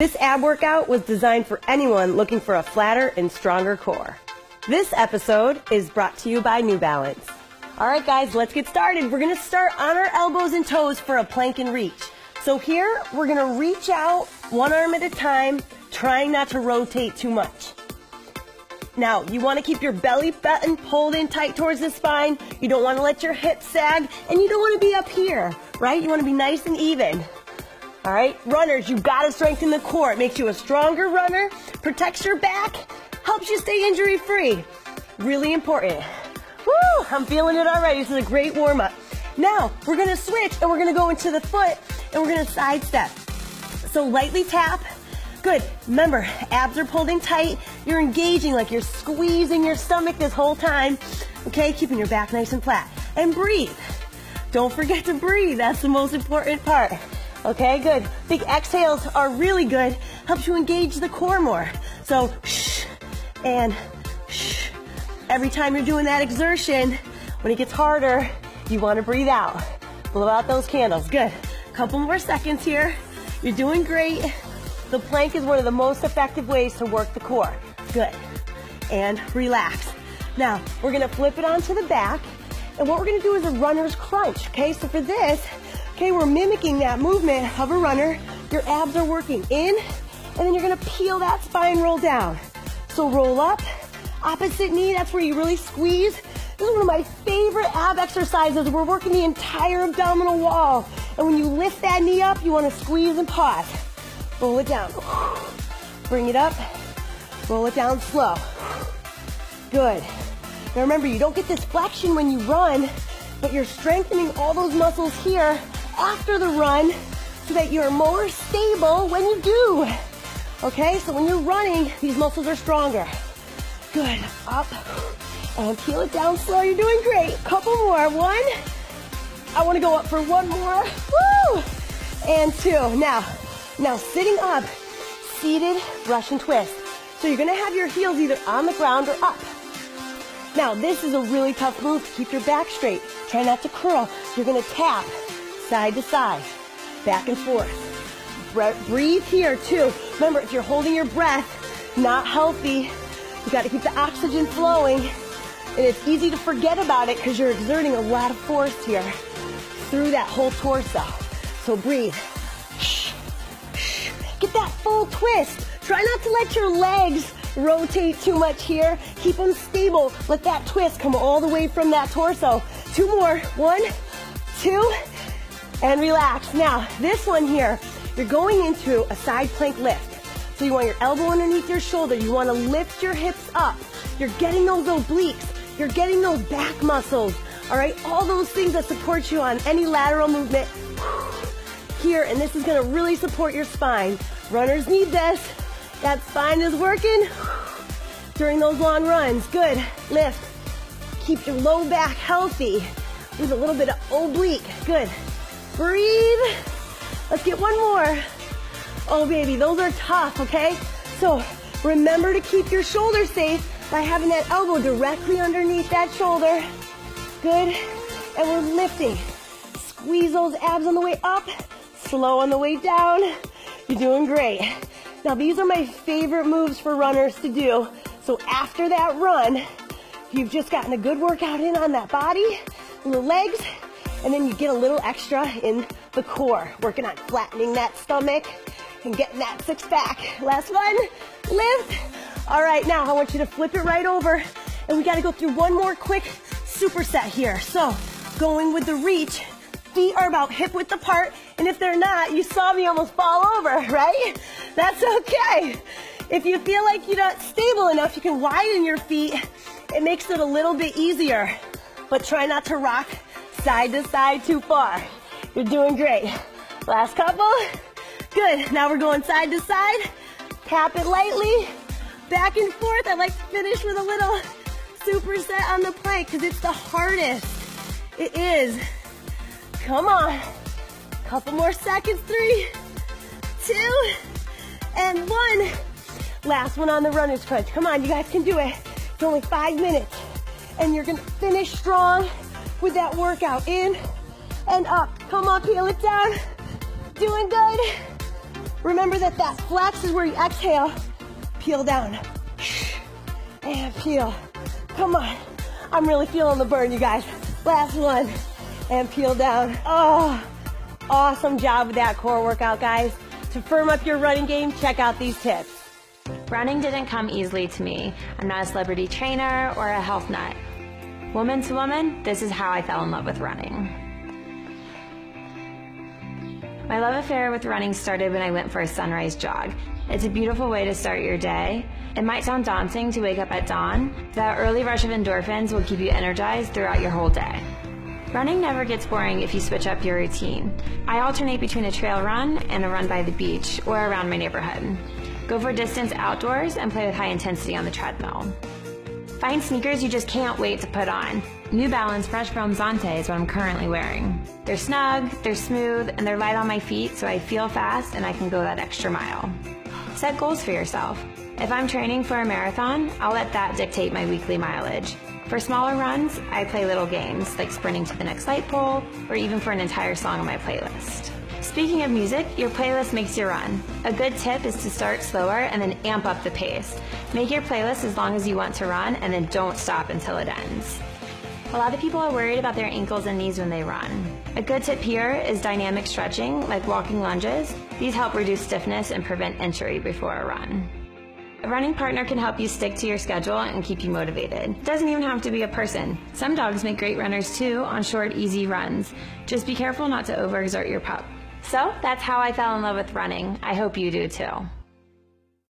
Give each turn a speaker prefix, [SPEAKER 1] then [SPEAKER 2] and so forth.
[SPEAKER 1] This ab workout was designed for anyone looking for a flatter and stronger core. This episode is brought to you by New Balance. All right, guys, let's get started. We're going to start on our elbows and toes for a plank and reach. So here, we're going to reach out one arm at a time, trying not to rotate too much. Now, you want to keep your belly button pulled in tight towards the spine. You don't want to let your hips sag, and you don't want to be up here, right? You want to be nice and even. All right, runners, you've got to strengthen the core. It makes you a stronger runner, protects your back, helps you stay injury-free. Really important. Woo, I'm feeling it already. This is a great warm-up. Now, we're going to switch, and we're going to go into the foot, and we're going to sidestep. So lightly tap. Good. Remember, abs are pulled in tight. You're engaging like you're squeezing your stomach this whole time. Okay, keeping your back nice and flat. And breathe. Don't forget to breathe. That's the most important part. Okay, good. Big exhales are really good. Helps you engage the core more. So, shh, and shh. Every time you're doing that exertion, when it gets harder, you want to breathe out. Blow out those candles. Good. Couple more seconds here. You're doing great. The plank is one of the most effective ways to work the core. Good. And relax. Now, we're going to flip it onto the back. And what we're going to do is a runner's crunch. Okay, so for this, okay, we're mimicking that movement of a runner. Your abs are working in, and then you're going to peel that spine, roll down. So roll up, opposite knee, that's where you really squeeze. This is one of my favorite ab exercises. We're working the entire abdominal wall. And when you lift that knee up, you want to squeeze and pause. Roll it down. Bring it up. Roll it down slow. Good. Now remember, you don't get this flexion when you run, but you're strengthening all those muscles here after the run so that you're more stable when you do. Okay, so when you're running, these muscles are stronger. Good. Up. And peel it down slow. You're doing great. Couple more. One. I want to go up for one more. Woo! And two. Now sitting up, seated Russian twist. So you're going to have your heels either on the ground or up. Now, this is a really tough move to keep your back straight. Try not to curl. You're going to tap side to side, back and forth. Breathe here, too. Remember, if you're holding your breath, not healthy. You got to keep the oxygen flowing. And it's easy to forget about it because you're exerting a lot of force here through that whole torso. So breathe. Get that full twist. Try not to let your legs rotate too much here. Keep them stable. Let that twist come all the way from that torso. Two more. One, two, and relax. Now, this one here, you're going into a side plank lift. So you want your elbow underneath your shoulder. You want to lift your hips up. You're getting those obliques. You're getting those back muscles. All right, all those things that support you on any lateral movement here, and this is going to really support your spine. Runners need this. That spine is working during those long runs. Good. Lift. Keep your low back healthy with a little bit of oblique. Good. Breathe. Let's get one more. Oh, baby, those are tough, okay? So remember to keep your shoulder safe by having that elbow directly underneath that shoulder. Good. And we're lifting. Squeeze those abs on the way up. Slow on the way down. You're doing great. Now, these are my favorite moves for runners to do. So after that run, you've just gotten a good workout in on that body, the legs, and then you get a little extra in the core, working on flattening that stomach and getting that six-pack. Last one, lift. All right, now I want you to flip it right over, and we got to go through one more quick superset here. So going with the reach, feet are about hip width apart, and if they're not, you saw me almost fall over, right? That's okay. If you feel like you're not stable enough, you can widen your feet. It makes it a little bit easier, but try not to rock side to side too far. You're doing great. Last couple. Good. Now we're going side to side. Tap it lightly. Back and forth. I like to finish with a little superset on the plank because it's the hardest. It is. Come on. Couple more seconds. 3, 2, and 1. Last one on the runner's crunch. Come on, you guys can do it. It's only 5 minutes. And you're going to finish strong with that workout. In and up. Come on, peel it down. Doing good. Remember that flex is where you exhale. Peel down. And peel. Come on. I'm really feeling the burn, you guys. Last one. And peel down. Oh, awesome job with that core workout, guys. To firm up your running game, check out these tips.
[SPEAKER 2] Running didn't come easily to me. I'm not a celebrity trainer or a health nut. Woman to woman, this is how I fell in love with running. My love affair with running started when I went for a sunrise jog. It's a beautiful way to start your day. It might sound daunting to wake up at dawn. That early rush of endorphins will keep you energized throughout your whole day. Running never gets boring if you switch up your routine. I alternate between a trail run and a run by the beach or around my neighborhood. Go for distance outdoors and play with high intensity on the treadmill. Find sneakers you just can't wait to put on. New Balance Fresh Foam Zante is what I'm currently wearing. They're snug, they're smooth, and they're light on my feet so I feel fast and I can go that extra mile. Set goals for yourself. If I'm training for a marathon, I'll let that dictate my weekly mileage. For smaller runs, I play little games like sprinting to the next light pole or even for an entire song on my playlist. Speaking of music, your playlist makes you run. A good tip is to start slower and then amp up the pace. Make your playlist as long as you want to run and then don't stop until it ends. A lot of people are worried about their ankles and knees when they run. A good tip here is dynamic stretching, like walking lunges. These help reduce stiffness and prevent injury before a run. A running partner can help you stick to your schedule and keep you motivated. It doesn't even have to be a person. Some dogs make great runners too on short, easy runs. Just be careful not to overexert your pup. So that's how I fell in love with running. I hope you do too.